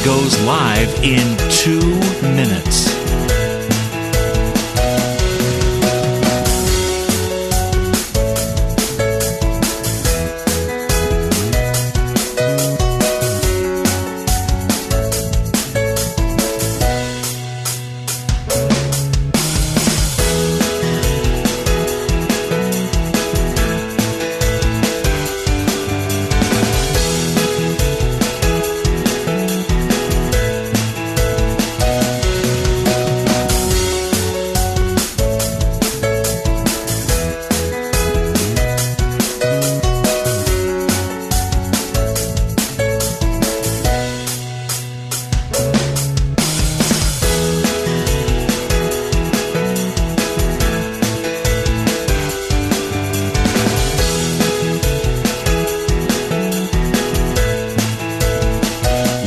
goes live in 2 minutes.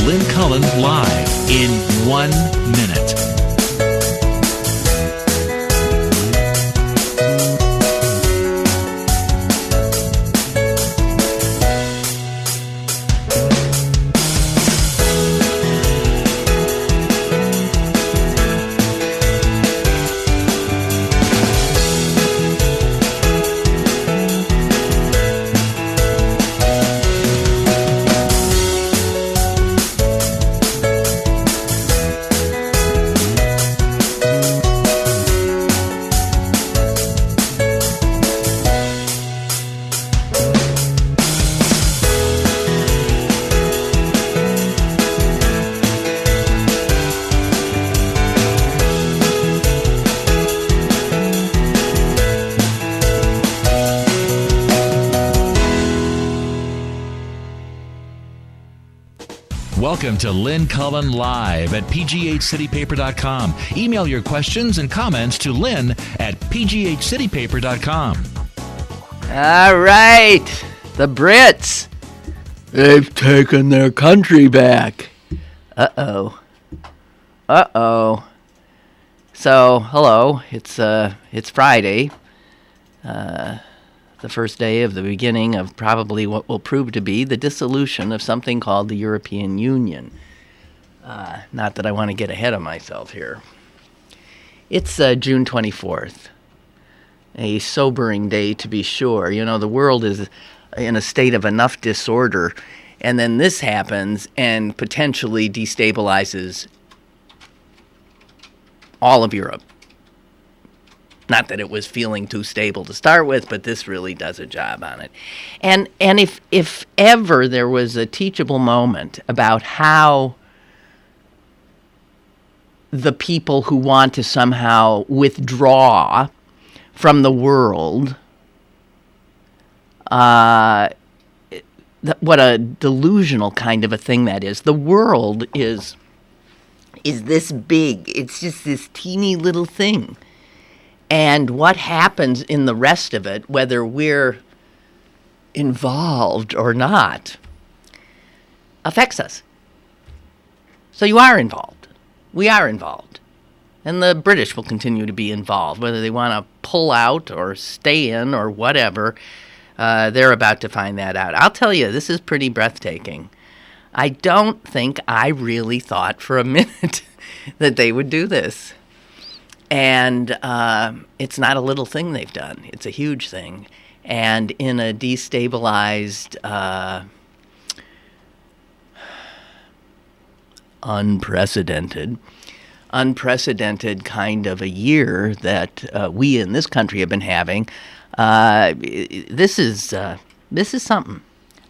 Lynn Cullen live in 1 minute. Welcome to Lynn Cullen Live at pghcitypaper.com. Email your questions and comments to Lynn at pghcitypaper.com. All right, the Brits. They've taken their country back. Uh-oh. So, hello, it's Friday. The first day of the beginning of probably what will prove to be the dissolution of something called the European Union. Not that I want to get ahead of myself here. It's June 24th, a sobering day to be sure. You know, the world is in a state of enough disorder, and then this happens and potentially destabilizes all of Europe. Not that it was feeling too stable to start with, but this really does a job on it. And if ever there was a teachable moment about how the people who want to somehow withdraw from the world, what a delusional kind of a thing that is. The world is this big. It's just this teeny little thing. And what happens in the rest of it, whether we're involved or not, affects us. So you are involved. We are involved. And the British will continue to be involved, whether they want to pull out or stay in or whatever. They're about to find that out. I'll tell you, this is pretty breathtaking. I don't think I really thought for a minute that they would do this. And it's not a little thing they've done. It's a huge thing. And in a destabilized, unprecedented kind of a year that we in this country have been having, this is something.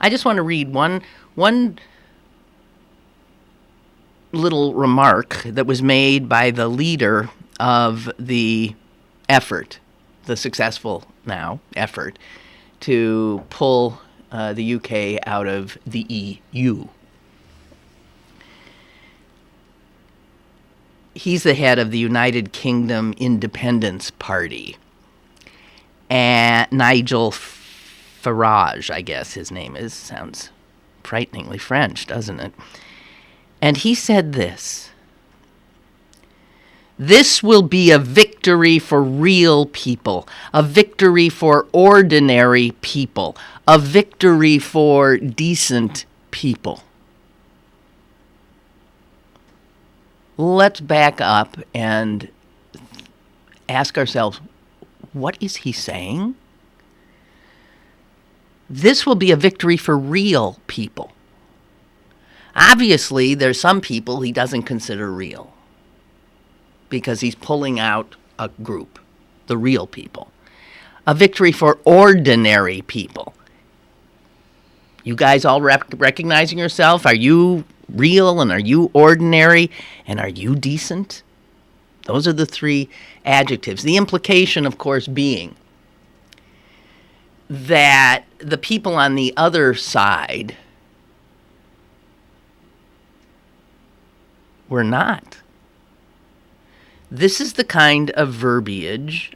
I just want to read one little remark that was made by the leader of the effort, the successful now effort, to pull the UK out of the EU. He's the head of the United Kingdom Independence Party. And Nigel Farage, I guess his name is. Sounds frighteningly French, doesn't it? And he said this: "This will be a victory for real people, a victory for ordinary people, a victory for decent people." let's back up and ask ourselves, what is he saying? This will be a victory for real people. Obviously, there's some people he doesn't consider real because he's pulling out a group, the real people. A victory for ordinary people. You guys all recognizing yourself? Are you real and are you ordinary and are you decent? Those are the three adjectives. The implication, of course, being that the people on the other side were not. This is the kind of verbiage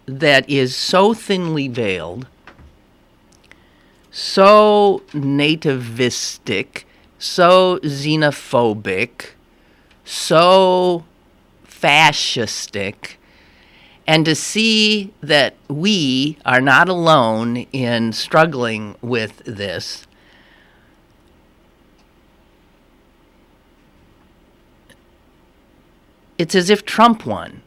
that is so thinly veiled, so nativistic, so xenophobic, so fascistic, and to see that we are not alone in struggling with this, it's as if Trump won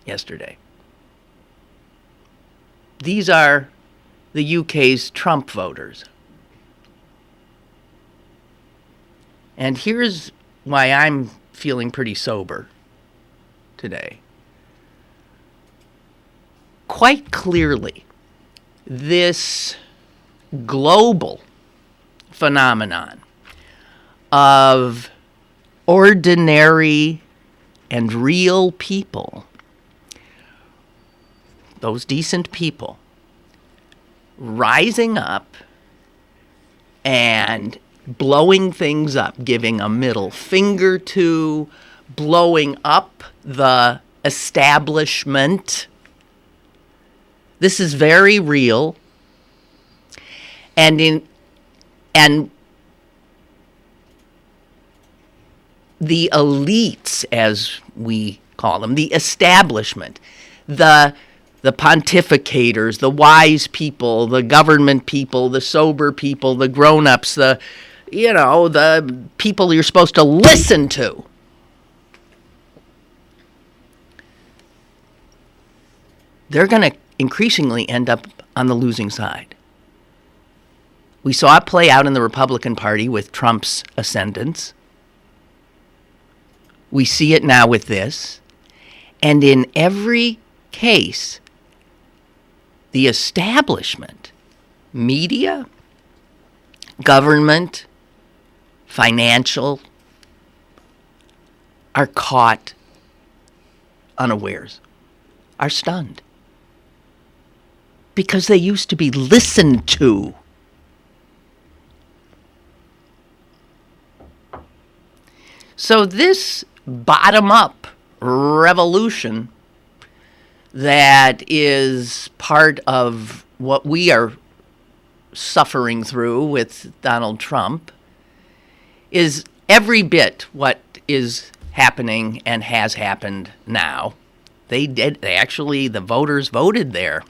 yesterday. These are the UK's Trump voters. And here's why I'm feeling pretty sober today. Quite clearly, this global phenomenon of ordinary and real people, those decent people, rising up and blowing things up, giving a middle finger to, blowing up the establishment. This is very real. And the elites, as we call them, the establishment, the pontificators, the wise people, the government people, the sober people, the grown-ups, the people you're supposed to listen to. They're going to increasingly end up on the losing side. We saw it play out in the Republican Party with Trump's ascendance. We see it now with this. And in every case, the establishment, media, government, financial, are caught unawares, are stunned. Because they used to be listened to. So this bottom-up revolution that is part of what we are suffering through with Donald Trump is every bit what is happening and has happened now. The voters voted there.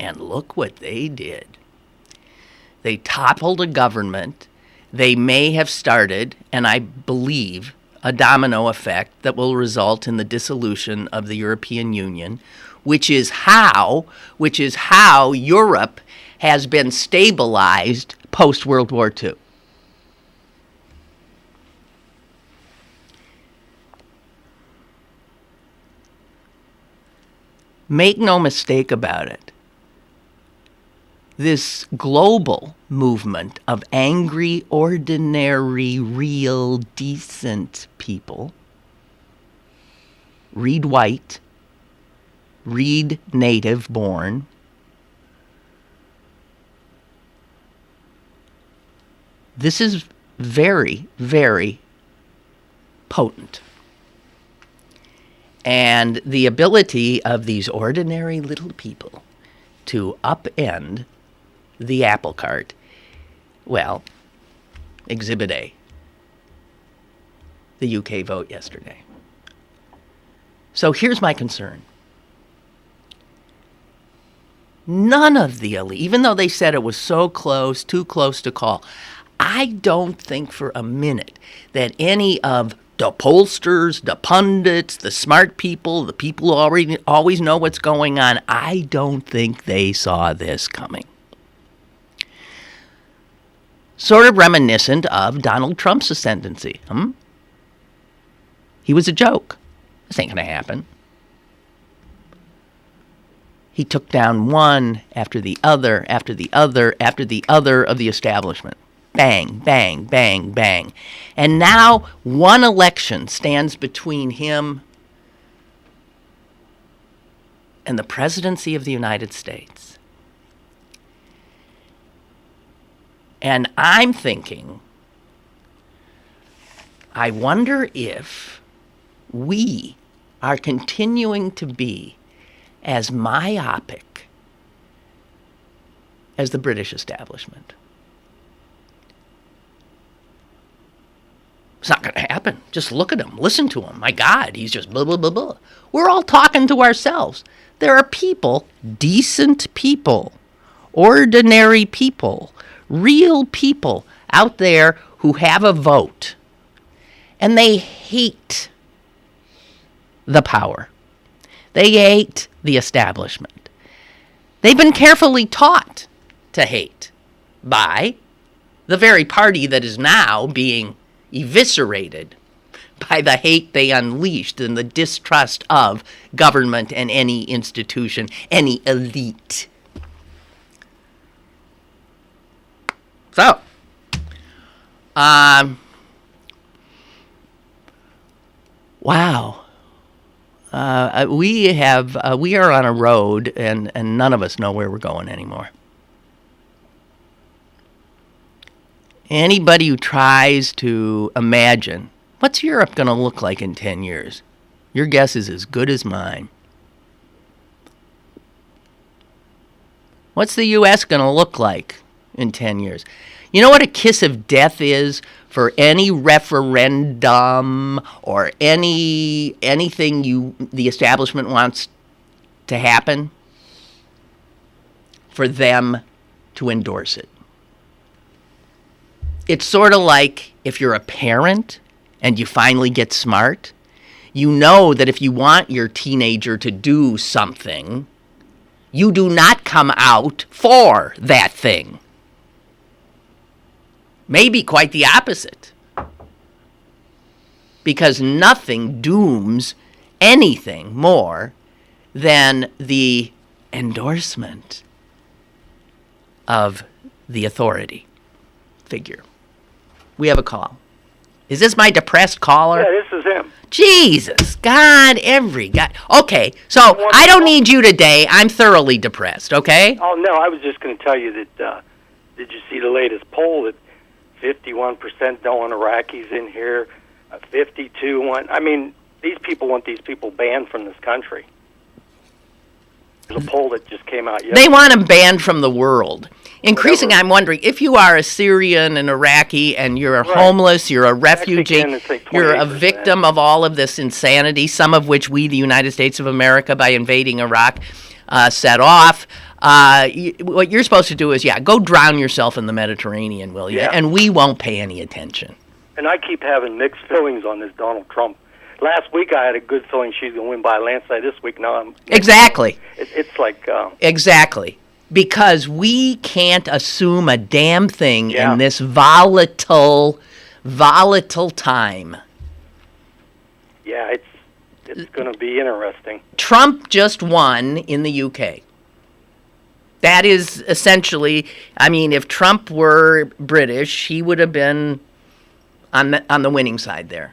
And look what they did. They toppled a government. They may have started, and I believe, a domino effect that will result in the dissolution of the European Union, which is how Europe has been stabilized post-World War II. Make no mistake about it. This global movement of angry, ordinary, real, decent people, read white, read native born, this is very, very potent. And the ability of these ordinary little people to upend the apple cart, well, Exhibit A, the UK vote yesterday. So here's my concern. None of the elite, even though they said it was so close, too close to call, I don't think for a minute that any of the pollsters, the pundits, the smart people, the people who always know what's going on, I don't think they saw this coming. Sort of reminiscent of Donald Trump's ascendancy. He was a joke. This ain't going to happen. He took down one after the other, after the other, after the other of the establishment. Bang, bang, bang, bang. And now one election stands between him and the presidency of the United States. And I'm thinking, I wonder if we are continuing to be as myopic as the British establishment. It's not going to happen. Just look at him. Listen to him. My God, he's just blah, blah, blah, blah. We're all talking to ourselves. There are people, decent people, ordinary people, real people out there who have a vote. And they hate the power. They hate the establishment. They've been carefully taught to hate by the very party that is now being eviscerated by the hate they unleashed and the distrust of government and any institution, any elite. So, wow. We are on a road, and none of us know where we're going anymore. Anybody who tries to imagine what's Europe going to look like in 10 years, your guess is as good as mine. What's the U.S. going to look like in 10 years? You know what a kiss of death is for any referendum or anything the establishment wants to happen? For them to endorse it. It's sort of like if you're a parent and you finally get smart, you know that if you want your teenager to do something, you do not come out for that thing. Maybe quite the opposite. Because nothing dooms anything more than the endorsement of the authority figure. We have a call. Is this my depressed caller? Yeah, this is him. Jesus, God. Okay, so I don't need you today. I'm thoroughly depressed, okay? Oh, no, I was just going to tell you that, did you see the latest poll that 51% don't want Iraqis in here, 52 want... I mean, these people want these people banned from this country. There's a poll that just came out yesterday. They want them banned from the world. Increasingly, I'm wondering, if you are a Syrian, an Iraqi, and you're homeless, you're a refugee, you're a victim of all of this insanity, some of which we, the United States of America, by invading Iraq, set off. What you're supposed to do is, go drown yourself in the Mediterranean, will you? Yeah. And we won't pay any attention. And I keep having mixed feelings on this Donald Trump. Last week I had a good feeling she's going to win by a landslide. This week, no. Exactly. It's like... Exactly. Because we can't assume a damn thing in this volatile time. Yeah, it's going to be interesting. Trump just won in the UK. That is essentially, I mean, if Trump were British, he would have been on the winning side there.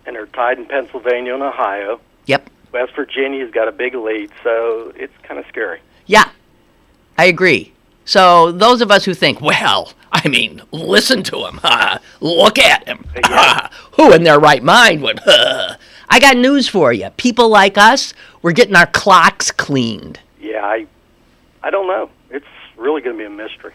And they're tied in Pennsylvania and Ohio. Yep. West Virginia's got a big lead, so it's kind of scary. Yeah, I agree. So those of us who think, well, I mean, listen to him. Look at him. Yeah. Who in their right mind would? I got news for you. People like us, we're getting our clocks cleaned. Yeah, I don't know. It's really going to be a mystery.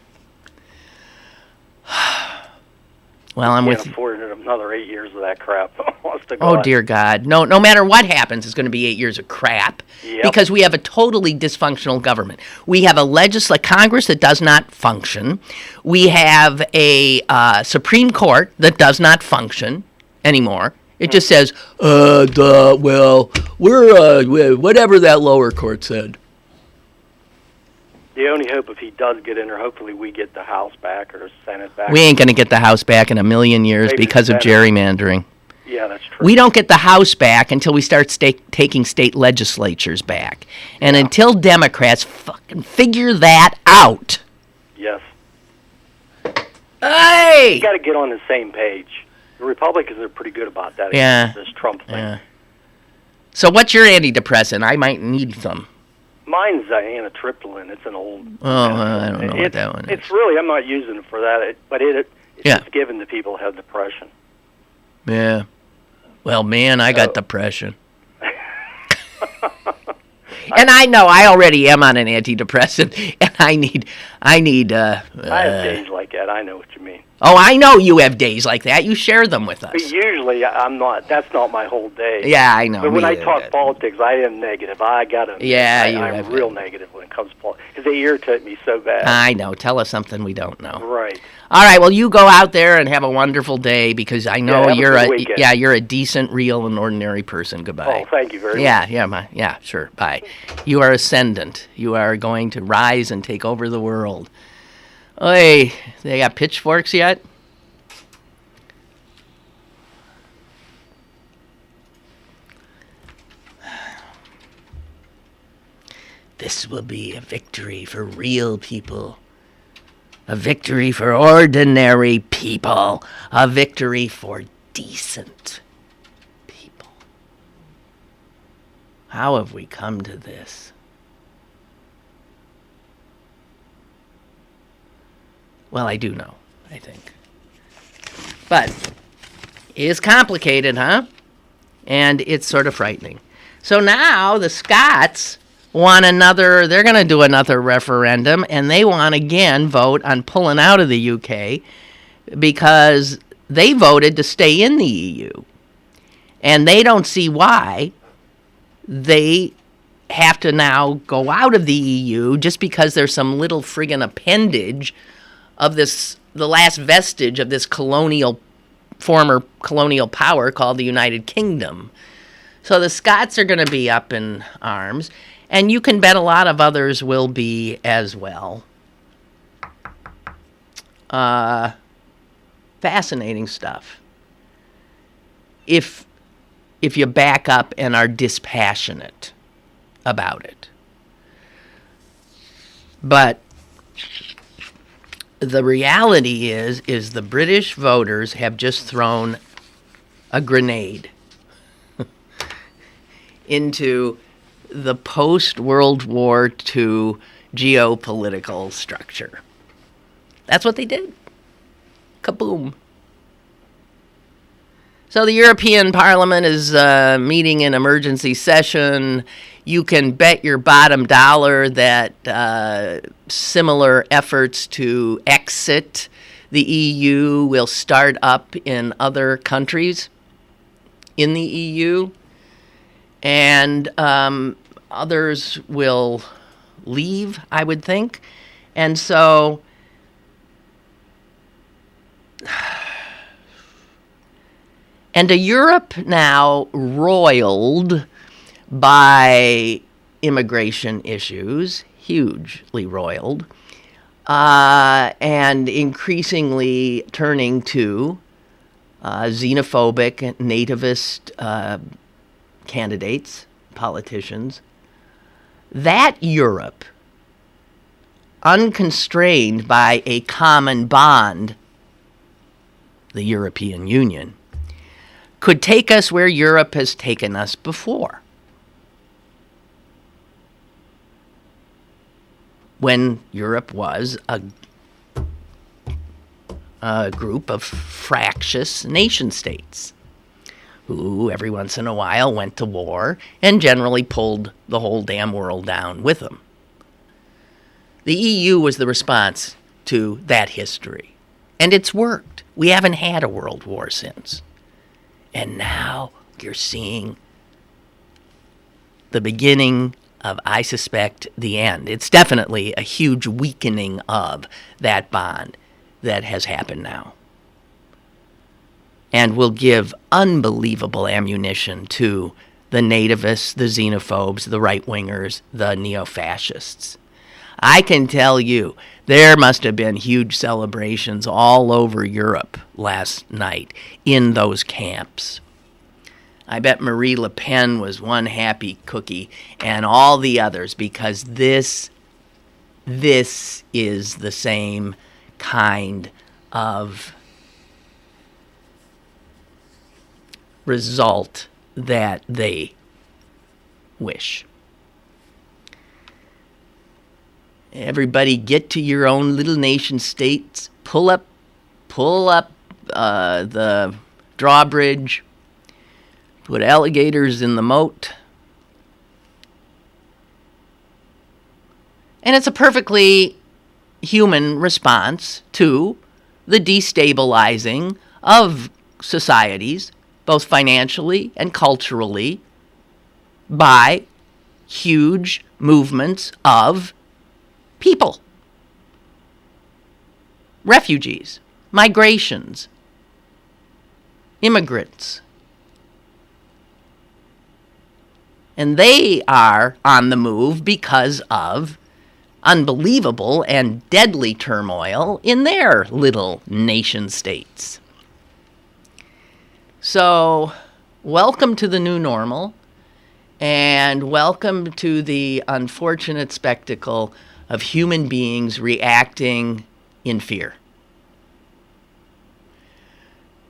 Well, I'm with Can't you. afford another 8 years of that crap. Honest to Oh, God. dear God. No matter what happens, it's going to be 8 years of crap. Yep. Because we have a totally dysfunctional government. We have a Congress that does not function. We have a Supreme Court that does not function anymore. It just says, well, we're whatever that lower court said. The only hope, if he does get in there, hopefully we get the House back or the Senate back. We ain't going to get the House back in a million years Maybe because of the Senate. gerrymandering. Yeah, that's true. We don't get the House back until we start taking state legislatures back. And until Democrats fucking figure that out. Yes. Hey! You got to get on the same page. The Republicans are pretty good about that. Yeah. This Trump thing. Yeah. So what's your antidepressant? I might need some. Mine's amitriptyline. It's an old. I don't know what that one is. It's really, I'm not using it for that, but it's Yeah. just given to people who have depression. Yeah. Well, man, I got depression. And I know I already am on an antidepressant, and I need. I have days like that. I know what you mean. Oh, I know you have days like that. You share them with us. But usually, I'm not. That's not my whole day. Yeah, I know. But when me I either. talk politics, I am negative. I got to. Yeah, you I'm have real negative when it comes to politics because they irritate me so bad. I know. Tell us something we don't know. Right. All right. Well, you go out there and have a wonderful day because I know have a you're good weekend. you're a decent, real, and ordinary person. Goodbye. Oh, thank you very much. Yeah, sure. Bye. You are ascendant. You are going to rise and take over the world. Oy, they got pitchforks yet? This will be a victory for real people. A victory for ordinary people. A victory for decent people. How have we come to this? Well, I do know, I think. But it is complicated, huh? And it's sort of frightening. So now the Scots they're going to do another referendum, and they want again vote on pulling out of the UK because they voted to stay in the EU. And they don't see why they have to now go out of the EU just because there's some little friggin' appendage of the last vestige of this former colonial power called the United Kingdom. So the Scots are going to be up in arms. And you can bet a lot of others will be as well. Fascinating stuff. If you back up and are dispassionate about it. But the reality is the British voters have just thrown a grenade into the post-World War II geopolitical structure. That's what they did. Kaboom. So the European Parliament is meeting in emergency session. You can bet your bottom dollar that similar efforts to exit the EU will start up in other countries in the EU. And others will leave, I would think. And so and a Europe now roiled by immigration issues, hugely roiled, and increasingly turning to xenophobic, nativist candidates, politicians, that Europe, unconstrained by a common bond, the European Union, could take us where Europe has taken us before. When Europe was a group of fractious nation states who every once in a while went to war and generally pulled the whole damn world down with them. The EU was the response to that history. And it's worked. We haven't had a world war since. And now you're seeing the beginning of, I suspect, the end. It's definitely a huge weakening of that bond that has happened now. And will give unbelievable ammunition to the nativists, the xenophobes, the right-wingers, the neo-fascists. I can tell you, there must have been huge celebrations all over Europe last night in those camps. I bet Marie Le Pen was one happy cookie, and all the others, because this is the same kind of result that they wish. Everybody get to your own little nation states, pull up the drawbridge, put alligators in the moat. And it's a perfectly human response to the destabilizing of societies, both financially and culturally, by huge movements of people. Refugees, migrations, immigrants. And they are on the move because of unbelievable and deadly turmoil in their little nation states. So, welcome to the new normal, and welcome to the unfortunate spectacle of human beings reacting in fear.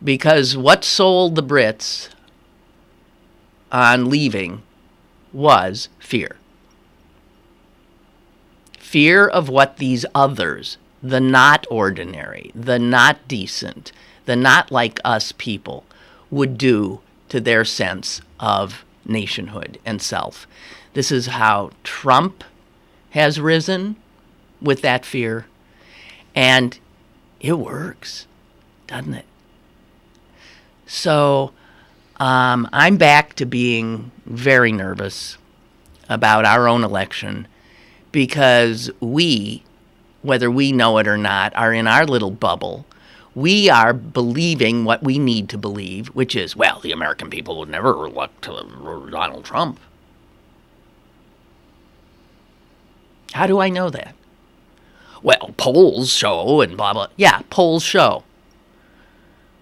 Because what sold the Brits on leaving was fear. Fear of what these others, the not ordinary, the not decent, the not like us people, would do to their sense of nationhood and self. This is how Trump has risen with that fear, and it works, doesn't it? So I'm back to being very nervous about our own election, because we, whether we know it or not, are in our little bubble. We are believing what we need to believe, which is, well, the American people would never elect Donald Trump. How do I know that? Well, polls show and blah, blah. Yeah, polls show.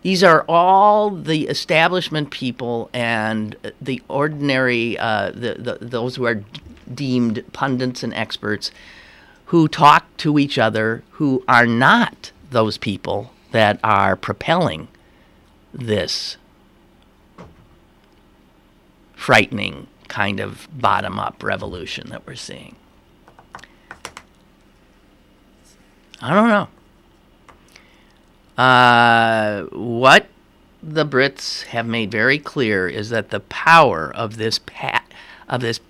These are all the establishment people and the ordinary, those who are deemed pundits and experts who talk to each other, who are not those people that are propelling this frightening kind of bottom-up revolution that we're seeing. I don't know. What the Brits have made very clear is that the power of this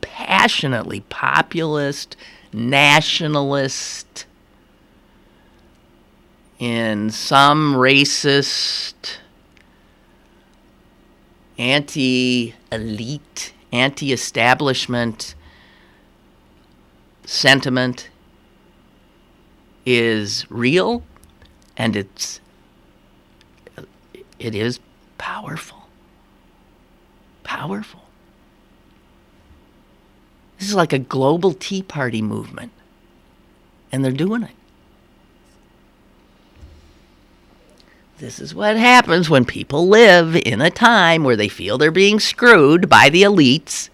passionately populist, nationalist, in some racist, anti-elite, anti-establishment sentiment is real, and it is powerful. Powerful. This is like a global Tea Party movement, and they're doing it. This is what happens when people live in a time where they feel they're being screwed by the elites.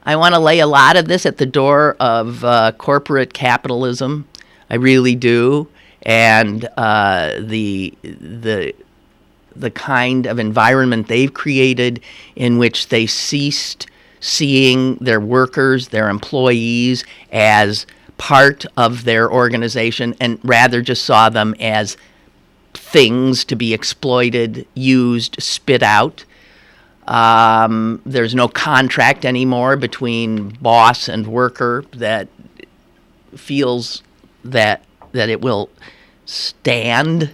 I want to lay a lot of this at the door of corporate capitalism. I really do. And the kind of environment they've created in which they ceased seeing their workers, their employees, as part of their organization, and rather just saw them as things to be exploited, used, spit out. There's no contract anymore between boss and worker that feels that it will stand.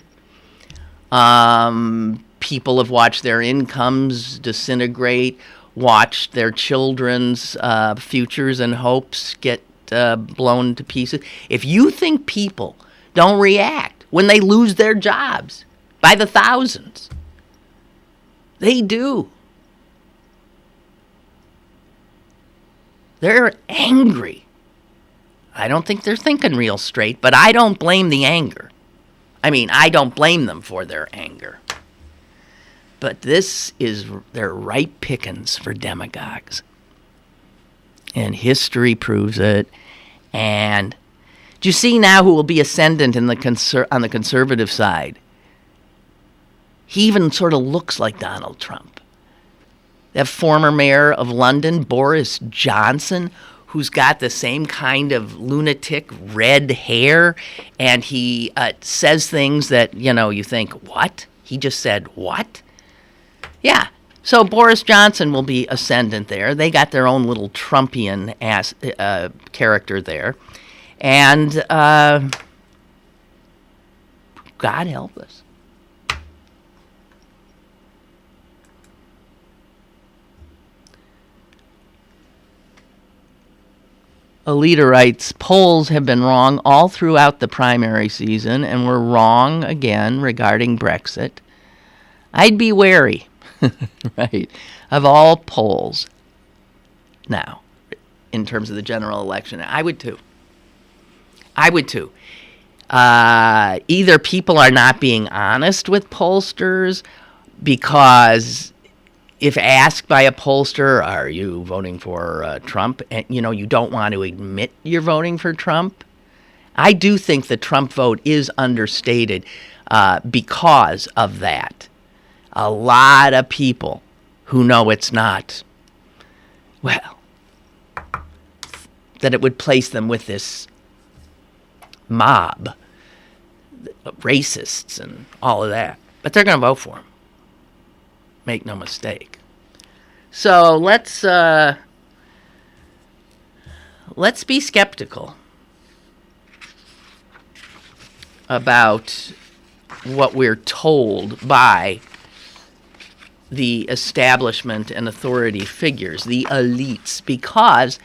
People have watched their incomes disintegrate, watched their children's futures and hopes get blown to pieces. If you think people don't react when they lose their jobs by the thousands, they do. They're angry. I don't think they're thinking real straight, but I don't blame the anger. I mean, I don't blame them for their anger. But they're ripe pickings for demagogues. And history proves it. And do you see now who will be ascendant on the conservative side? He even sort of looks like Donald Trump. That former mayor of London, Boris Johnson, who's got the same kind of lunatic red hair, and he says things that, you think, what? He just said, what? Yeah. So Boris Johnson will be ascendant there. They got their own little Trumpian character there. And God help us. A leader writes, polls have been wrong all throughout the primary season and were wrong again regarding Brexit. I'd be wary, right, of all polls now in terms of the general election. I would too. Either people are not being honest with pollsters because if asked by a pollster, are you voting for Trump? And, you don't want to admit you're voting for Trump. I do think the Trump vote is understated because of that. A lot of people who know it's not, well, that it would place them with this mob, racists and all of that. But they're going to vote for him. Make no mistake. So let's be skeptical about what we're told by the establishment and authority figures, the elites, because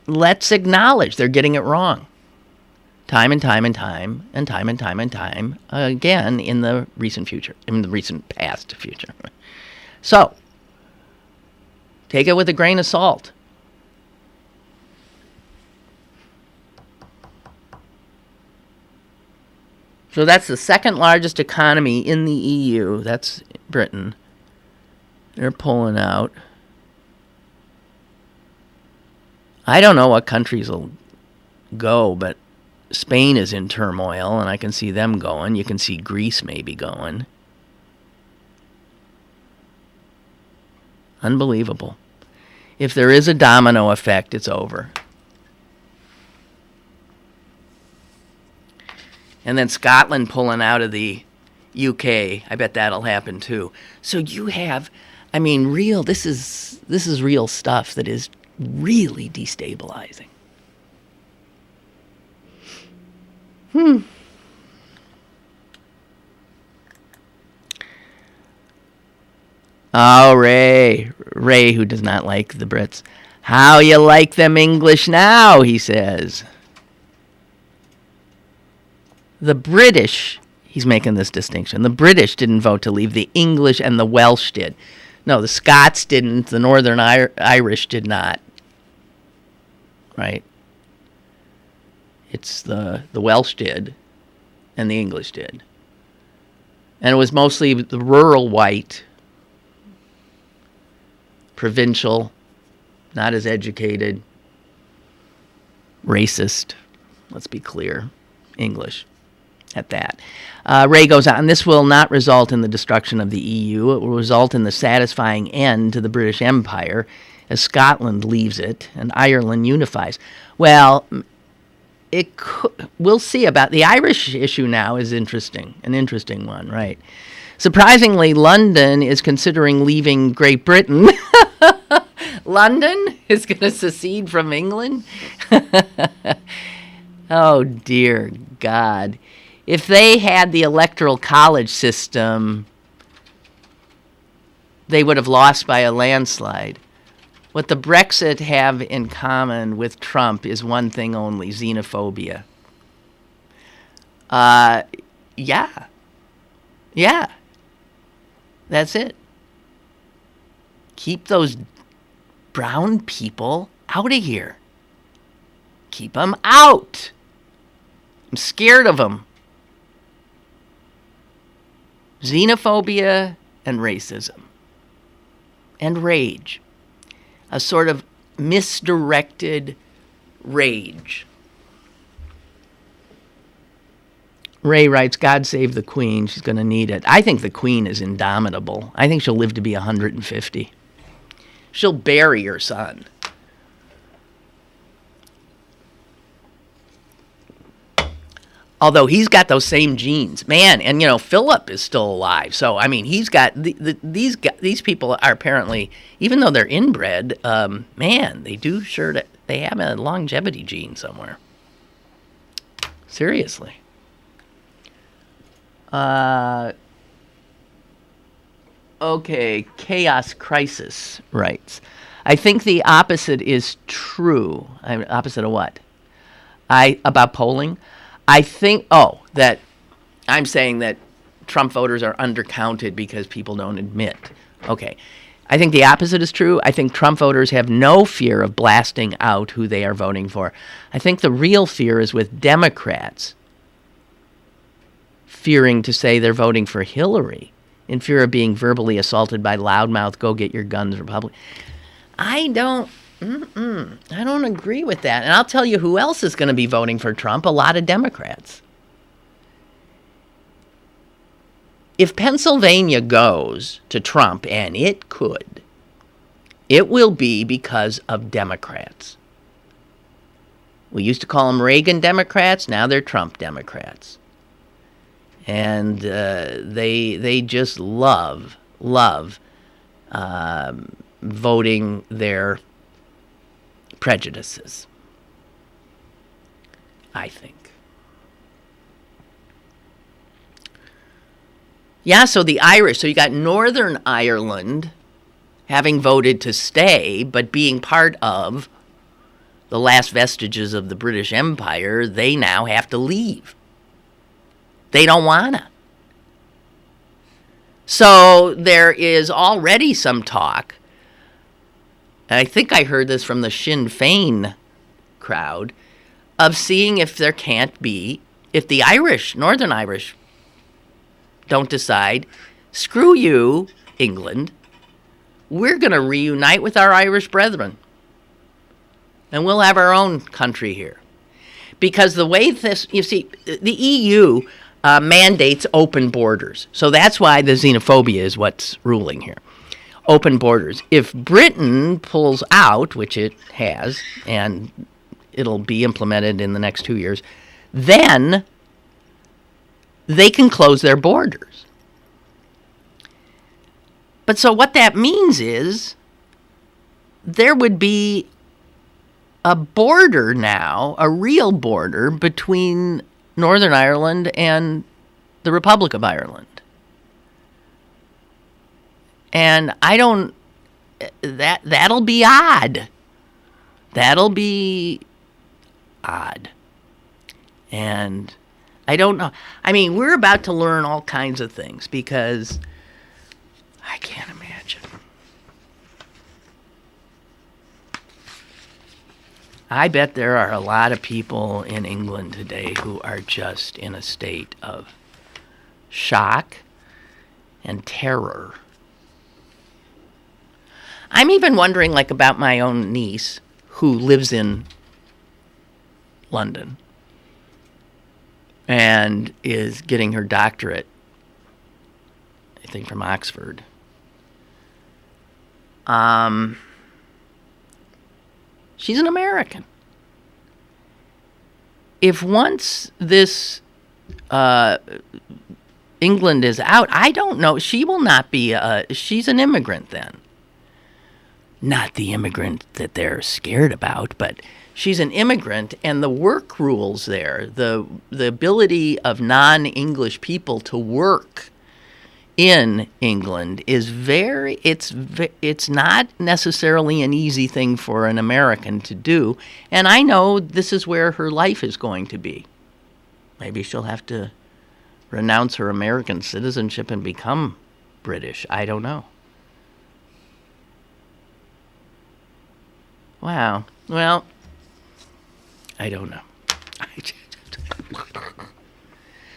let's acknowledge they're getting it wrong. Time and time and time and time and time and time again in the recent past future. So, take it with a grain of salt. So that's the second largest economy in the EU. That's Britain. They're pulling out. I don't know what countries will go, but Spain is in turmoil, and I can see them going. You can see Greece maybe going. Unbelievable. If there is a domino effect, it's over. And then Scotland pulling out of the UK. I bet that'll happen too. So you have, this is real stuff that is really destabilizing. Oh, Ray, who does not like the Brits. How you like them English now, he says. The British, he's making this distinction, the British didn't vote to leave, the English and the Welsh did. No, the Scots didn't, the Northern Irish did not. Right? It's the Welsh did, and the English did. And it was mostly the rural white, provincial, not as educated, racist, let's be clear, English at that. Ray goes on, this will not result in the destruction of the EU. It will result in the satisfying end to the British Empire as Scotland leaves it and Ireland unifies. Well, we'll see about the Irish issue now is interesting, an interesting one, right? Surprisingly, London is considering leaving Great Britain. London is going to secede from England? Oh, dear God. if they had the electoral college system, they would have lost by a landslide. What the Brexit have in common with Trump is one thing only: xenophobia. Yeah. That's it. Keep those brown people out of here. Keep them out. I'm scared of them. Xenophobia and racism. And rage. A sort of misdirected rage. Ray writes, God save the Queen. She's going to need it. I think the Queen is indomitable. I think she'll live to be 150. She'll bury her son. Although he's got those same genes. Man, and Philip is still alive. So, I mean, he's got, these people are apparently, even though they're inbred, man, they do sure that they have a longevity gene somewhere. Seriously. Okay, Chaos Crisis writes, I think the opposite is true. Opposite of what? About polling? I think, that I'm saying that Trump voters are undercounted because people don't admit. Okay. I think the opposite is true. I think Trump voters have no fear of blasting out who they are voting for. I think the real fear is with Democrats fearing to say they're voting for Hillary in fear of being verbally assaulted by loudmouth, go get your guns Republicans. I don't agree with that. And I'll tell you who else is going to be voting for Trump, a lot of Democrats. If Pennsylvania goes to Trump, and it could, it will be because of Democrats. We used to call them Reagan Democrats, now they're Trump Democrats. And they just love voting their prejudices, I think. Yeah, so the Irish, so you got Northern Ireland having voted to stay, but being part of the last vestiges of the British Empire, they now have to leave. They don't want to. So there is already some talk, and I think I heard this from the Sinn Féin crowd, of seeing if there can't be, if the Irish, Northern Irish, don't decide, screw you, England, we're going to reunite with our Irish brethren. And we'll have our own country here. Because the way this, you see, the EU mandates open borders. So that's why the xenophobia is what's ruling here. Open borders. If Britain pulls out, which it has, and it'll be implemented in the next 2 years, then they can close their borders. But so what that means is there would be a border now, a real border between Northern Ireland and the Republic of Ireland. And that'll be odd. That'll be odd. And I don't know. I mean, we're about to learn all kinds of things because I can't imagine. I bet there are a lot of people in England today who are just in a state of shock and terror. I'm even wondering, like, about my own niece who lives in London and is getting her doctorate, I think, from Oxford. She's an American. If once this England is out, I don't know. She will not be. She's an immigrant then. Not the immigrant that they're scared about, but she's an immigrant, and the work rules there, the ability of non-English people to work in England is it's not necessarily an easy thing for an American to do. And I know this is where her life is going to be. Maybe she'll have to renounce her American citizenship and become British. I don't know. Wow. Well, I don't know.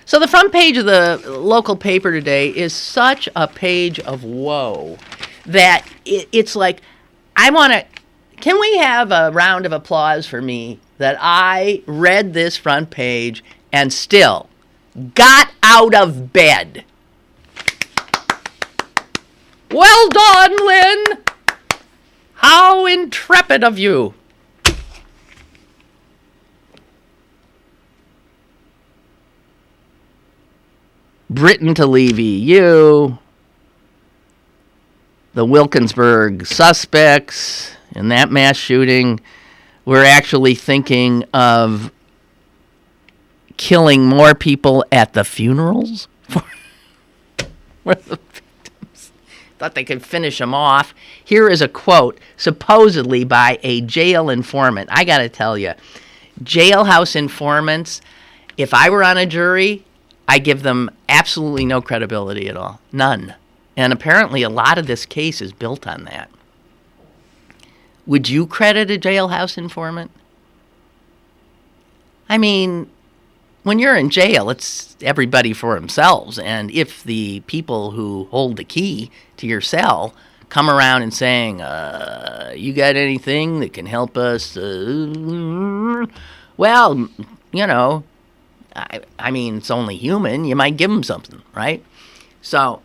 So the front page of the local paper today is such a page of woe that it's like, can we have a round of applause for me that I read this front page and still got out of bed? Well done, Lynn! How intrepid of you! Britain to leave EU. The Wilkinsburg suspects in that mass shooting were actually thinking of killing more people at the funerals for the victims. Thought they could finish them off. Here is a quote, supposedly by a jail informant. I got to tell you, jailhouse informants, if I were on a jury, I give them absolutely no credibility at all. None. And apparently a lot of this case is built on that. Would you credit a jailhouse informant? I mean, when you're in jail, it's everybody for themselves. And if the people who hold the key to your cell come around and saying, you got anything that can help us? Well, you know, I mean, it's only human. You might give them something, right? So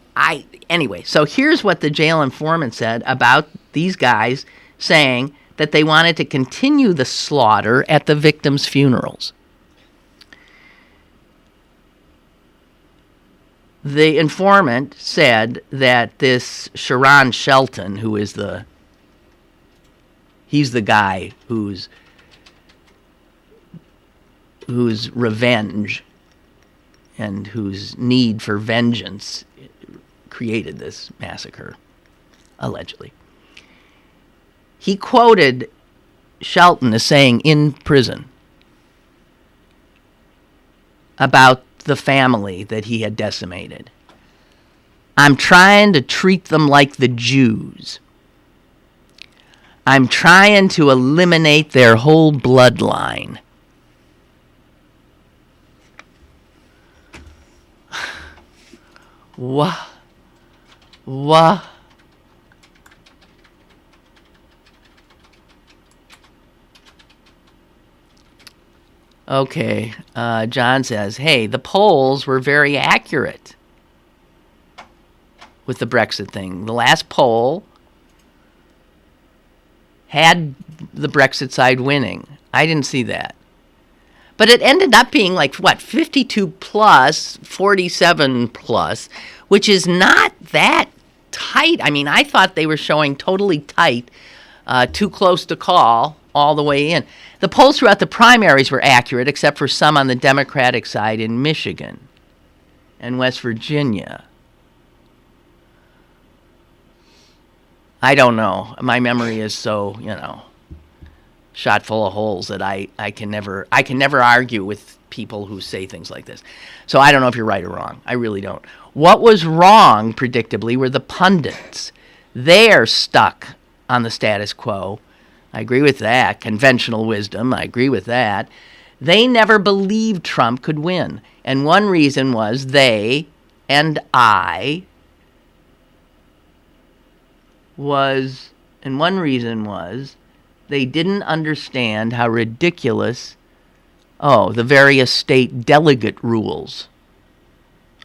here's what the jail informant said about these guys saying that they wanted to continue the slaughter at the victims' funerals. The informant said that this Sharon Shelton, he's the guy whose revenge and whose need for vengeance created this massacre, allegedly. He quoted Shelton as saying in prison about the family that he had decimated, "I'm trying to treat them like the Jews. I'm trying to eliminate their whole bloodline." What? Okay, John says, hey, the polls were very accurate with the Brexit thing. The last poll had the Brexit side winning. I didn't see that. But it ended up being like, 52 plus, 47 plus, which is not that tight. I mean, I thought they were showing totally tight, too close to call all the way in. The polls throughout the primaries were accurate, except for some on the Democratic side in Michigan and West Virginia. I don't know. My memory is so, shot full of holes that I can never argue with people who say things like this. So I don't know if you're right or wrong. I really don't. What was wrong, predictably, were the pundits. They're stuck on the status quo. I agree with that. Conventional wisdom, I agree with that. They never believed Trump could win. And one reason was they and I was, and one reason was they didn't understand how ridiculous, the various state delegate rules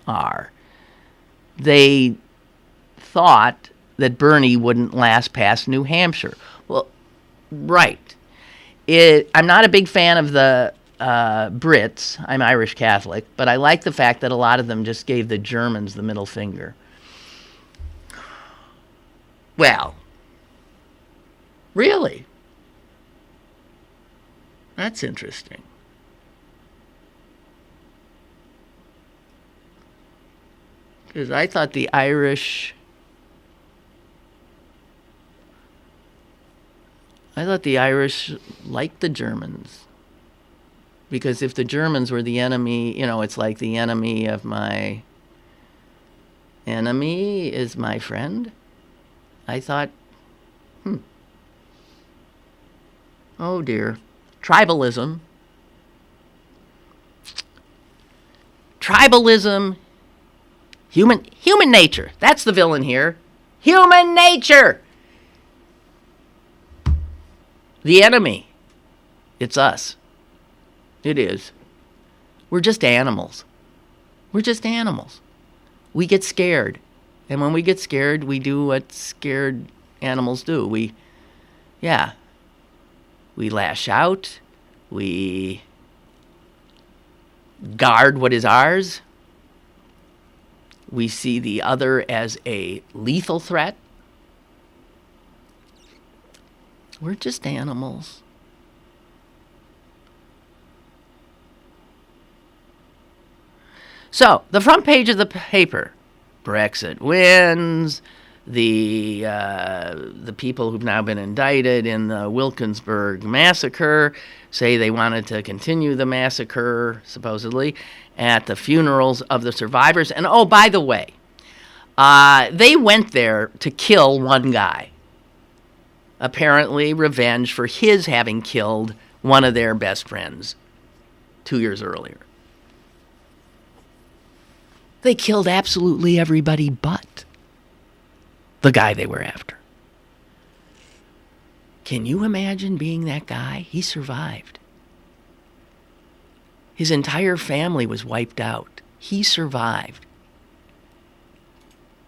are. They thought that Bernie wouldn't last past New Hampshire. Well, right. I'm not a big fan of the Brits. I'm Irish Catholic, but I like the fact that a lot of them just gave the Germans the middle finger. Well, really? That's interesting. Because I thought the Irish liked the Germans. Because if the Germans were the enemy, it's like the enemy of my enemy is my friend. I thought, oh dear. Tribalism. Human nature. That's the villain here. Human nature. The enemy. It's us. It is. We're just animals. We get scared. And when we get scared, we do what scared animals do. We lash out. We guard what is ours. We see the other as a lethal threat. We're just animals. So, the front page of the paper, Brexit wins, the people who've now been indicted in the Wilkinsburg massacre say they wanted to continue the massacre, supposedly, at the funerals of the survivors. And, oh, by the way, they went there to kill one guy. Apparently revenge for his having killed one of their best friends 2 years earlier. They killed absolutely everybody but the guy they were after. Can you imagine being that guy? He survived. His entire family was wiped out. He survived.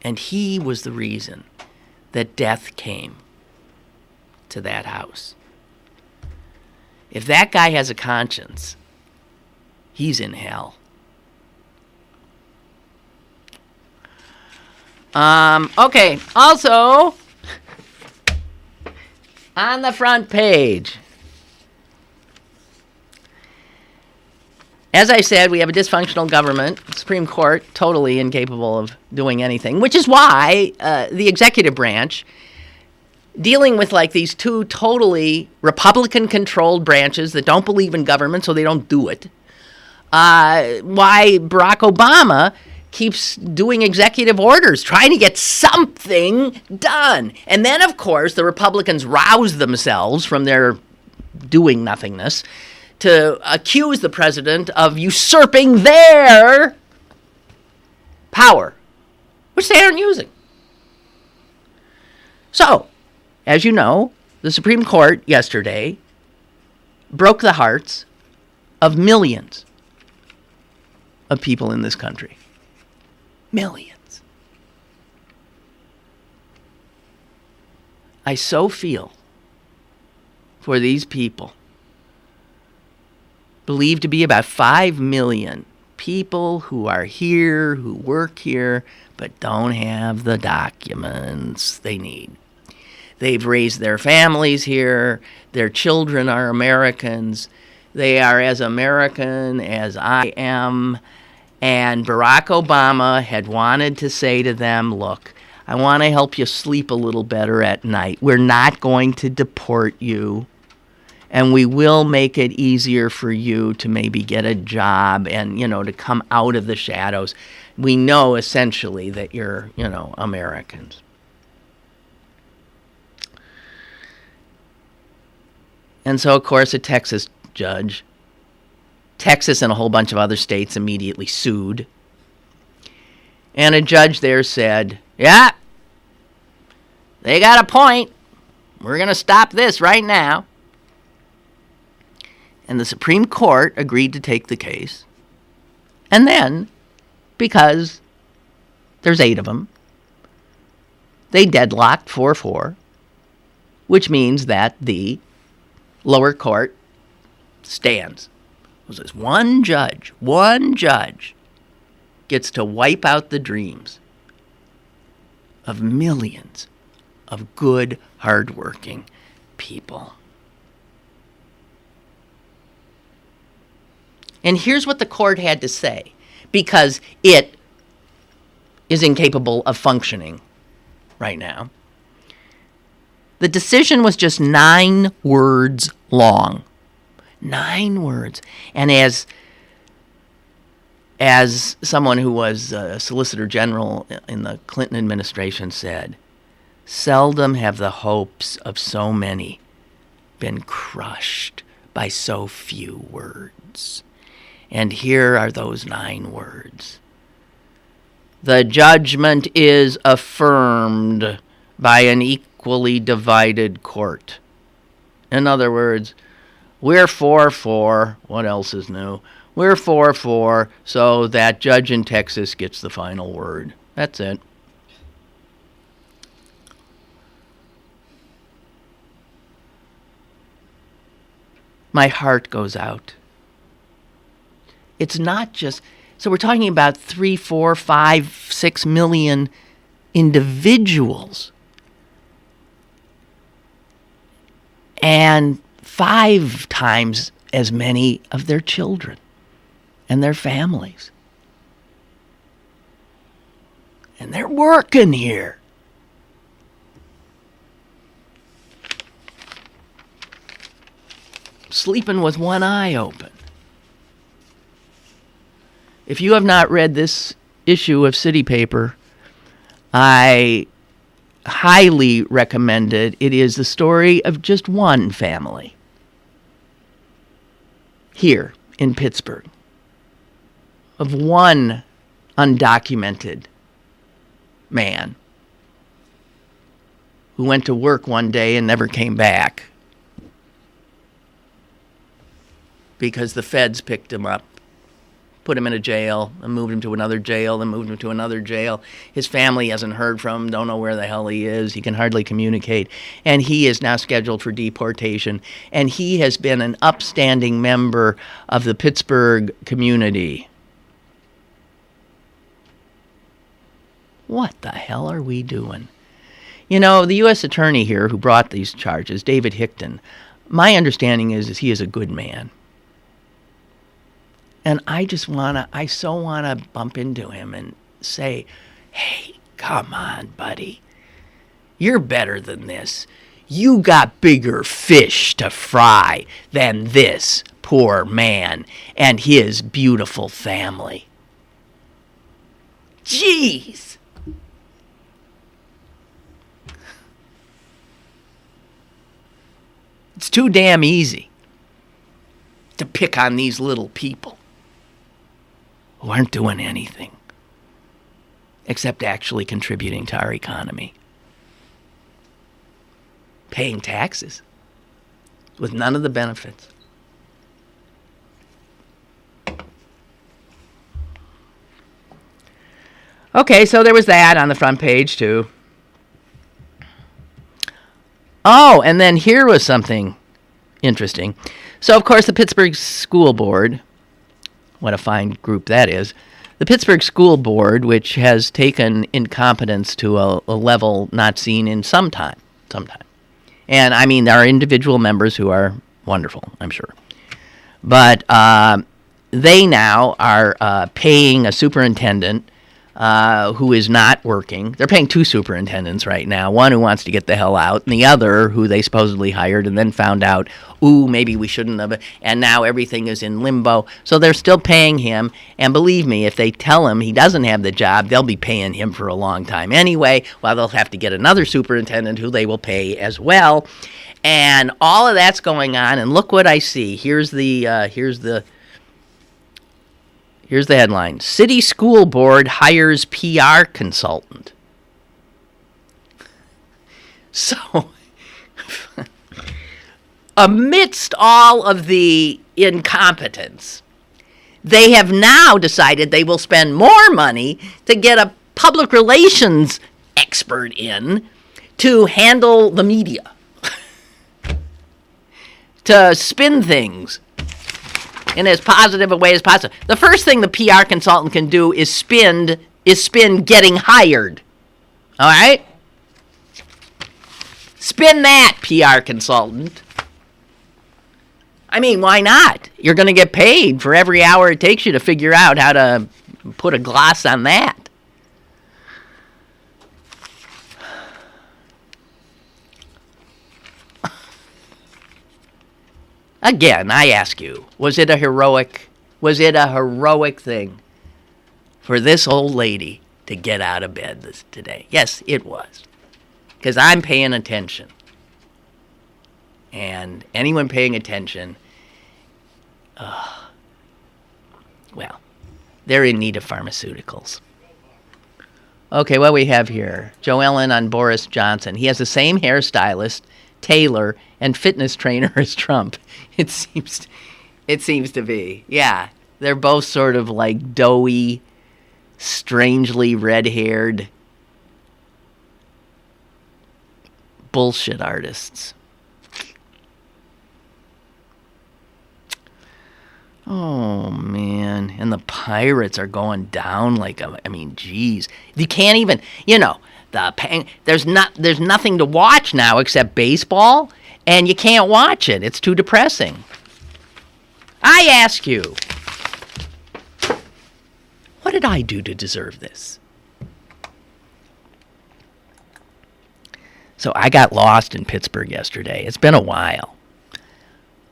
And he was the reason that death came to that house. If that guy has a conscience, he's in hell. Okay, also, on the front page, as I said, we have a dysfunctional government, Supreme Court totally incapable of doing anything, which is why the executive branch, dealing with like these two totally Republican-controlled branches that don't believe in government, so they don't do it, why Barack Obama keeps doing executive orders, trying to get something done. And then, of course, the Republicans rouse themselves from their doing nothingness to accuse the president of usurping their power, which they aren't using. So, as you know, the Supreme Court yesterday broke the hearts of millions of people in this country. Millions. I so feel for these people, believed to be about 5 million people who are here, who work here, but don't have the documents they need. They've raised their families here. Their children are Americans. They are as American as I am. And Barack Obama had wanted to say to them, look, I want to help you sleep a little better at night. We're not going to deport you. And we will make it easier for you to maybe get a job and, to come out of the shadows. We know essentially that you're, Americans. And so, of course, a Texas judge, Texas and a whole bunch of other states immediately sued. And a judge there said, yeah, they got a point. We're going to stop this right now. And the Supreme Court agreed to take the case. And then, because there's 8 of them, they deadlocked 4-4, which means that the lower court stands. It was one judge gets to wipe out the dreams of millions of good, hardworking people. And here's what the court had to say, because it is incapable of functioning right now. The decision was just 9 words long. 9 words. And as someone who was a Solicitor General in the Clinton administration said, seldom have the hopes of so many been crushed by so few words. And here are those 9 words. The judgment is affirmed by an equally divided court. In other words, we're 4-4. What else is new? We're 4-4, so that judge in Texas gets the final word. That's it. My heart goes out. It's not just... So we're talking about 3, 4, 5, 6 million individuals. And 5 times as many of their children and their families. And they're working here. Sleeping with one eye open. If you have not read this issue of City Paper, I highly recommend it. It is the story of just one family here in Pittsburgh, of one undocumented man who went to work one day and never came back because the feds picked him up, put him in a jail, and moved him to another jail, and moved him to another jail. His family hasn't heard from him, don't know where the hell he is. He can hardly communicate. And he is now scheduled for deportation. And he has been an upstanding member of the Pittsburgh community. What the hell are we doing? You know, the U.S. attorney here who brought these charges, David Hickton, my understanding is he is a good man. And I so want to bump into him and say, hey, come on, buddy. You're better than this. You got bigger fish to fry than this poor man and his beautiful family. Jeez. It's too damn easy to pick on these little people who aren't doing anything except actually contributing to our economy. Paying taxes with none of the benefits. Okay, so there was that on the front page too. Oh, and then here was something interesting. So, of course, the Pittsburgh School Board, what a fine group that is, the Pittsburgh School Board, which has taken incompetence to a level not seen in some time. And, I mean, there are individual members who are wonderful, I'm sure. But they now are paying a superintendent who is not working. They're paying 2 superintendents right now, one who wants to get the hell out, and the other who they supposedly hired and then found out, ooh, maybe we shouldn't have, and now everything is in limbo. So they're still paying him, and believe me, if they tell him he doesn't have the job, they'll be paying him for a long time anyway, while they'll have to get another superintendent who they will pay as well. And all of that's going on, and look what I see. Here's the headline. City School Board hires PR consultant. So, amidst all of the incompetence, they have now decided they will spend more money to get a public relations expert in to handle the media, to spin things in as positive a way as possible. The first thing the PR consultant can do is spin getting hired. All right? Spin that, PR consultant. I mean, why not? You're going to get paid for every hour it takes you to figure out how to put a gloss on that. Again, I ask you, was it a heroic thing for this old lady to get out of bed today? Yes, it was. Because I'm paying attention. And anyone paying attention, well, they're in need of pharmaceuticals. Okay, what we have here, Joellen on Boris Johnson. He has the same hairstylist, tailor, and fitness trainer as Trump. It seems to be. Yeah, they're both sort of like doughy, strangely red-haired bullshit artists. Oh, man. And the Pirates are going down like, geez. You can't even, there's nothing to watch now except baseball, and you can't watch it. It's too depressing. I ask you, what did I do to deserve this? So I got lost in Pittsburgh yesterday. It's been a while.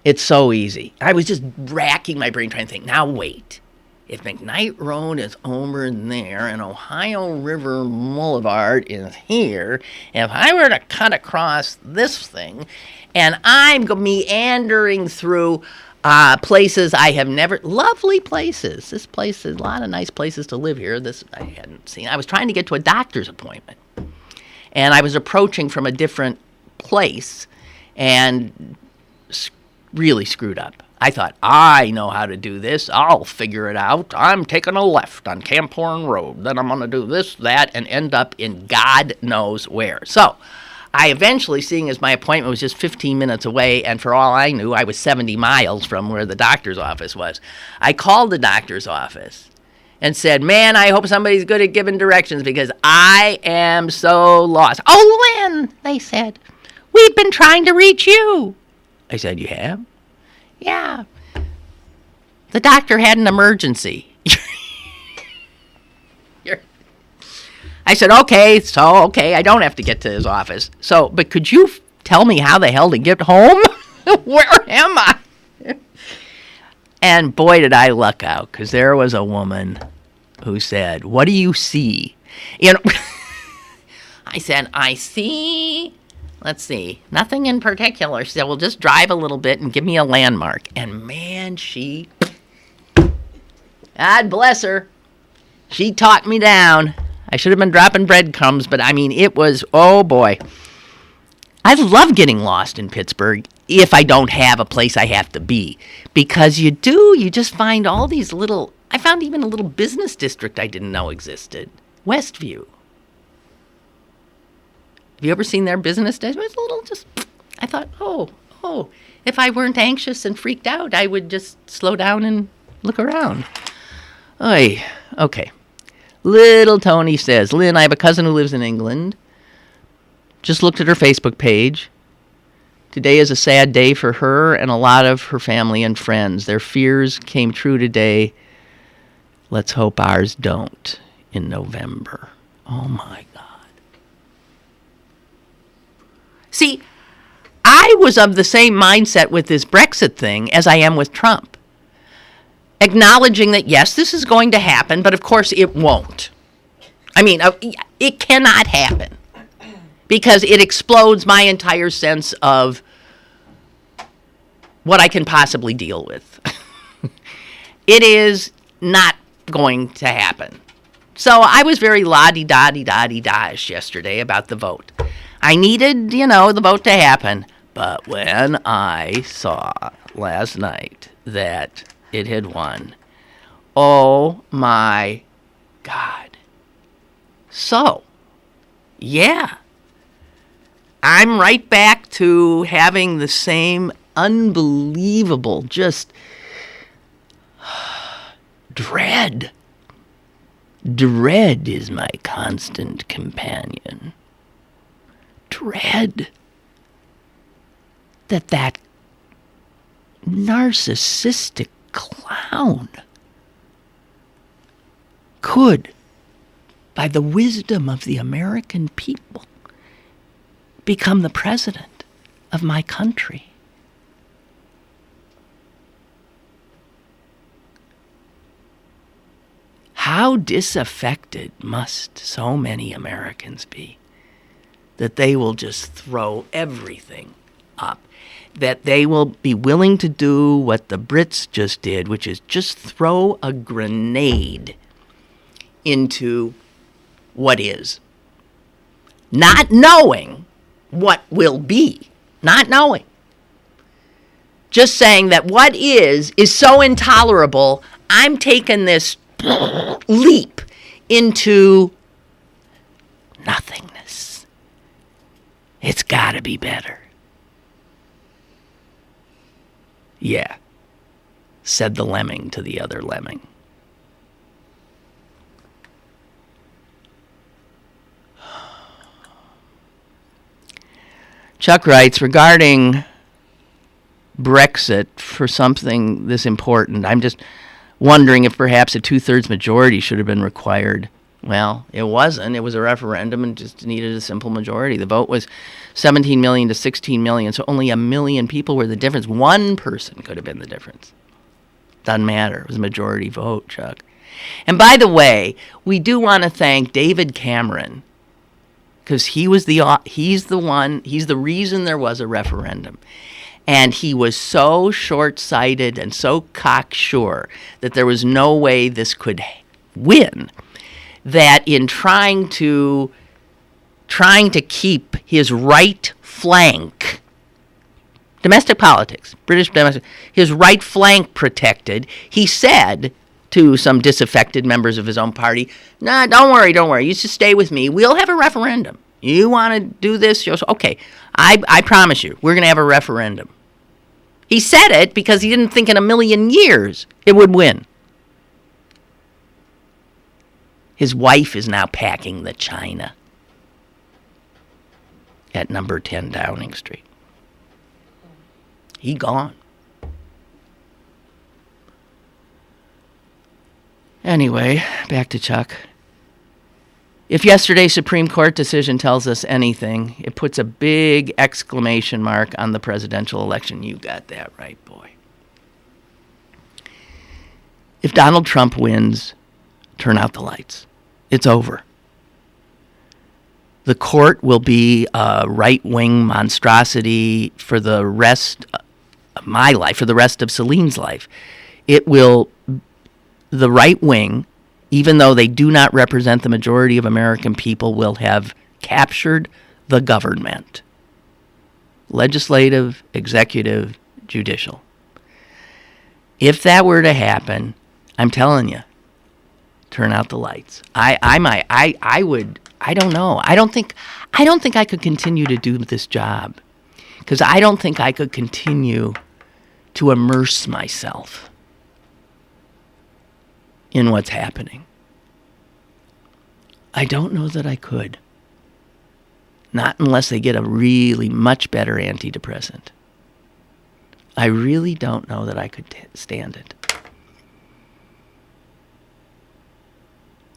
It's so easy. I was just racking my brain trying to think, now wait. If McKnight Road is over there and Ohio River Boulevard is here, if I were to cut across this thing and I'm meandering through places I have never, lovely places. This place is a lot of nice places to live here. This I hadn't seen. I was trying to get to a doctor's appointment. And I was approaching from a different place and really screwed up. I thought, I know how to do this. I'll figure it out. I'm taking a left on Camp Horn Road. Then I'm going to do this, that, and end up in God knows where. So I eventually, seeing as my appointment was just 15 minutes away, and for all I knew, I was 70 miles from where the doctor's office was, I called the doctor's office and said, man, I hope somebody's good at giving directions because I am so lost. Oh, Lynn, they said, we've been trying to reach you. I said, you have? Yeah. The doctor had an emergency. I said, okay, I don't have to get to his office. So, but could you tell me how the hell to get home? Where am I? And boy, did I luck out, because there was a woman who said, what do you see? I said, I see... Let's see. Nothing in particular. She said, well, just drive a little bit and give me a landmark. And man, God bless her. She talked me down. I should have been dropping breadcrumbs, but it was, oh boy. I love getting lost in Pittsburgh if I don't have a place I have to be. Because you just find all these I found even a little business district I didn't know existed. Westview. Have you ever seen their business days? It was I thought, oh, if I weren't anxious and freaked out, I would just slow down and look around. Oy, okay. Little Tony says, Lynn, I have a cousin who lives in England. Just looked at her Facebook page. Today is a sad day for her and a lot of her family and friends. Their fears came true today. Let's hope ours don't in November. Oh, my God. See, I was of the same mindset with this Brexit thing as I am with Trump. Acknowledging that, yes, this is going to happen, but of course it won't. It cannot happen. Because it explodes my entire sense of what I can possibly deal with. It is not going to happen. So I was very la-di-da-di-da-di-da-ish yesterday about the vote. I needed, the vote to happen. But when I saw last night that it had won, oh my God. So, yeah. I'm right back to having the same unbelievable, just dread. Dread is my constant companion. Dread that narcissistic clown could, by the wisdom of the American people, become the president of my country? How disaffected must so many Americans be that they will just throw everything up, that they will be willing to do what the Brits just did, which is just throw a grenade into what is, not knowing what will be, not knowing. Just saying that what is so intolerable, I'm taking this leap into nothingness. It's got to be better. Yeah, said the lemming to the other lemming. Chuck writes, regarding Brexit, for something this important, I'm just wondering if perhaps a 2/3 majority should have been required. Well, it wasn't. It was a referendum and just needed a simple majority. The vote was 17 million to 16 million, so only 1 million people were the difference. One person could have been the difference. Doesn't matter. It was a majority vote, Chuck. And by the way, we do want to thank David Cameron, because he's the reason there was a referendum. And he was so short-sighted and so cocksure that there was no way this could win, that in trying to keep his right flank, domestic politics, British domestic, his right flank protected, he said to some disaffected members of his own party, "Nah, don't worry, you just stay with me. We'll have a referendum. You want to do this? Okay, I promise you, we're going to have a referendum." He said it because he didn't think in a million years it would win. His wife is now packing the china at number 10 Downing Street. He gone. Anyway, back to Chuck. If yesterday's Supreme Court decision tells us anything, it puts a big exclamation mark on the presidential election. You got that right, boy. If Donald Trump wins, turn out the lights. It's over. The court will be a right-wing monstrosity for the rest of my life, for the rest of Celine's life. It will, the right wing, even though they do not represent the majority of American people, will have captured the government. Legislative, executive, judicial. If that were to happen, I'm telling you, turn out the lights. I don't know. I don't think I could continue to do this job, because I don't think I could continue to immerse myself in what's happening. I don't know that I could. Not unless they get a really much better antidepressant. I really don't know that I could stand it.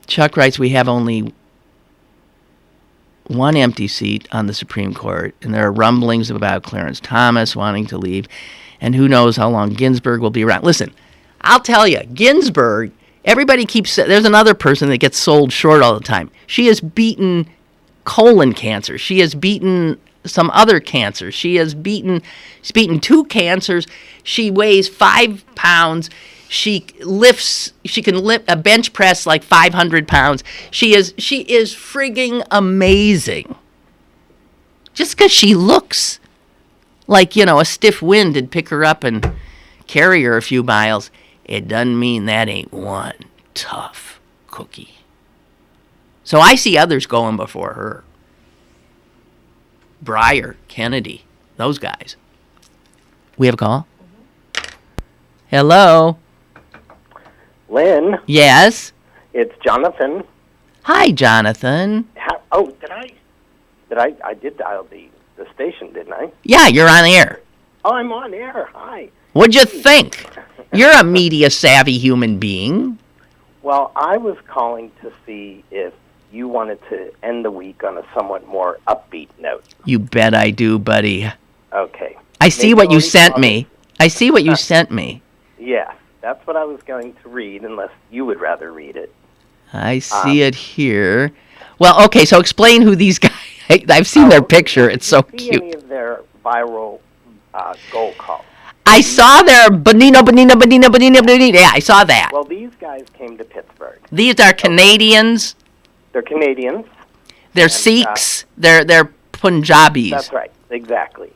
Chuck writes, we have only one empty seat on the Supreme Court, and there are rumblings about Clarence Thomas wanting to leave, and who knows how long Ginsburg will be around. Listen, I'll tell you, Ginsburg, everybody keeps, there's another person that gets sold short all the time. She has beaten colon cancer. She has beaten some other cancers. She's beaten 2 cancers. She weighs 5 pounds. She can lift a bench press like 500 pounds. She is frigging amazing. Just because she looks like, a stiff wind would pick her up and carry her a few miles, it doesn't mean that ain't one tough cookie. So I see others going before her. Breyer, Kennedy, those guys. We have a call? Hello? Lynn? Yes? It's Jonathan. Hi, Jonathan. I did dial the station, didn't I? Yeah, you're on the air. Oh, I'm on air. Hi. What'd you think? You're a media-savvy human being. Well, I was calling to see if you wanted to end the week on a somewhat more upbeat note. You bet I do, buddy. Okay. I see Maybe what you already sent saw me. I see what you sent me. Yes, that's what I was going to read, unless you would rather read it. I see it here. Well, okay, so explain who these guys... I've seen their picture. It's so Did you see cute. any of their viral goal calls? I saw their Bonino. Yeah, I saw that. Well, these guys came to Pittsburgh. These are Canadians. They're Canadians. They're Sikhs. They're Punjabis. That's right. Exactly.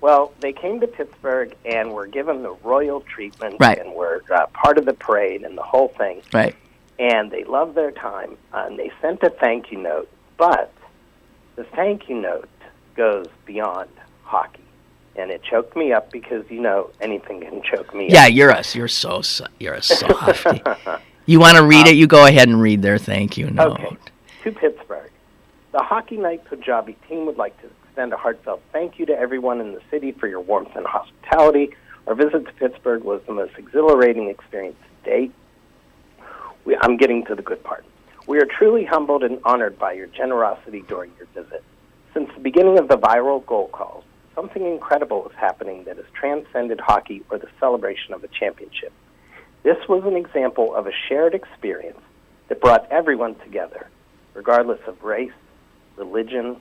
Well, they came to Pittsburgh and were given the royal treatment Right. and were part of the parade and the whole thing. Right. And they loved their time. And they sent a thank you note. But the thank you note goes beyond hockey. And it choked me up because, anything can choke me Yeah, up. you're a softy. You want to read it? You go ahead and read their thank you note. Okay. To Pittsburgh. The Hockey Night Punjabi team would like to extend a heartfelt thank you to everyone in the city for your warmth and hospitality. Our visit to Pittsburgh was the most exhilarating experience to date. I'm getting to the good part. We are truly humbled and honored by your generosity during your visit. Since the beginning of the viral goal calls, something incredible is happening that has transcended hockey or the celebration of a championship. This was an example of a shared experience that brought everyone together, regardless of race, religion,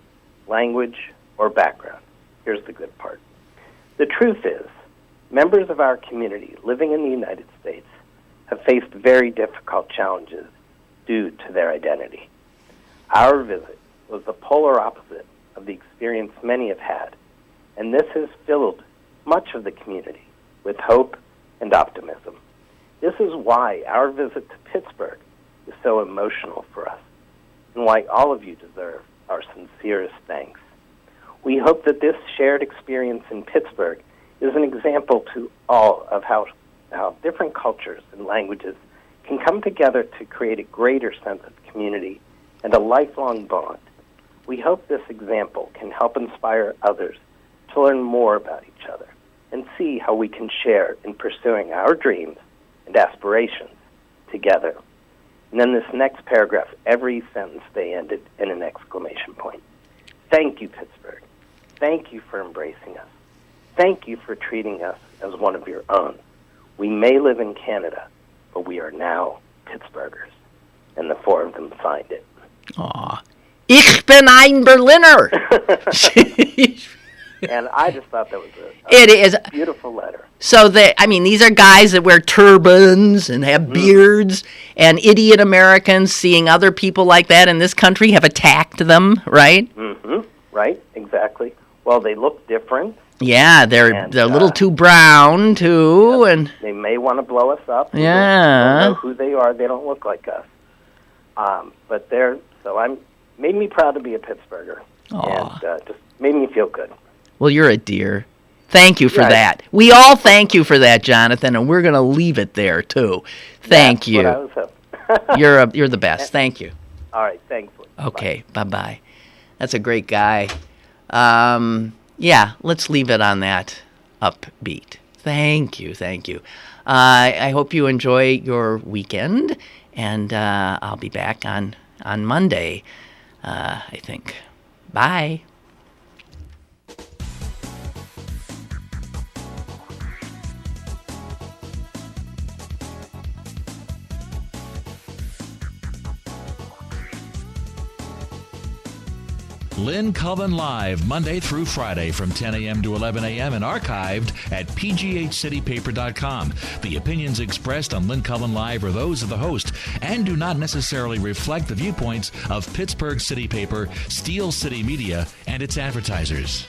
language, or background. Here's the good part. The truth is, members of our community living in the United States have faced very difficult challenges due to their identity. Our visit was the polar opposite of the experience many have had, and this has filled much of the community with hope and optimism. This is why our visit to Pittsburgh is so emotional for us, and why all of you deserve our sincerest thanks. We hope that this shared experience in Pittsburgh is an example to all of how different cultures and languages can come together to create a greater sense of community and a lifelong bond. We hope this example can help inspire others to learn more about each other and see how we can share in pursuing our dreams and aspirations together. And then this next paragraph, every sentence they ended in an exclamation point. Thank you, Pittsburgh. Thank you for embracing us. Thank you for treating us as one of your own. We may live in Canada, but we are now Pittsburghers. And the four of them signed it. Aw. Ich bin ein Berliner. And I just thought that was It is. a beautiful letter. So these are guys that wear turbans and have beards, and idiot Americans seeing other people like that in this country have attacked them, right? Mm-hmm. Right, exactly. Well, they look different. Yeah, they're a little too brown too, and they may want to blow us up. Yeah. We don't know who they are. They don't look like us. But made me proud to be a Pittsburgher. Aw. And just made me feel good. well, you're a dear. Thank you for Right. that. We all thank you for that, Jonathan, and we're going to leave it there too. Thank That's you. what I was hoping. You're the best. Thank you. All right, thanks. Okay, bye-bye. That's a great guy. Yeah, let's leave it on that upbeat. Thank you. I hope you enjoy your weekend, and I'll be back on Monday, I think. Bye. Lynn Cullen Live, Monday through Friday from 10 a.m. to 11 a.m. and archived at pghcitypaper.com. The opinions expressed on Lynn Cullen Live are those of the host and do not necessarily reflect the viewpoints of Pittsburgh City Paper, Steel City Media, and its advertisers.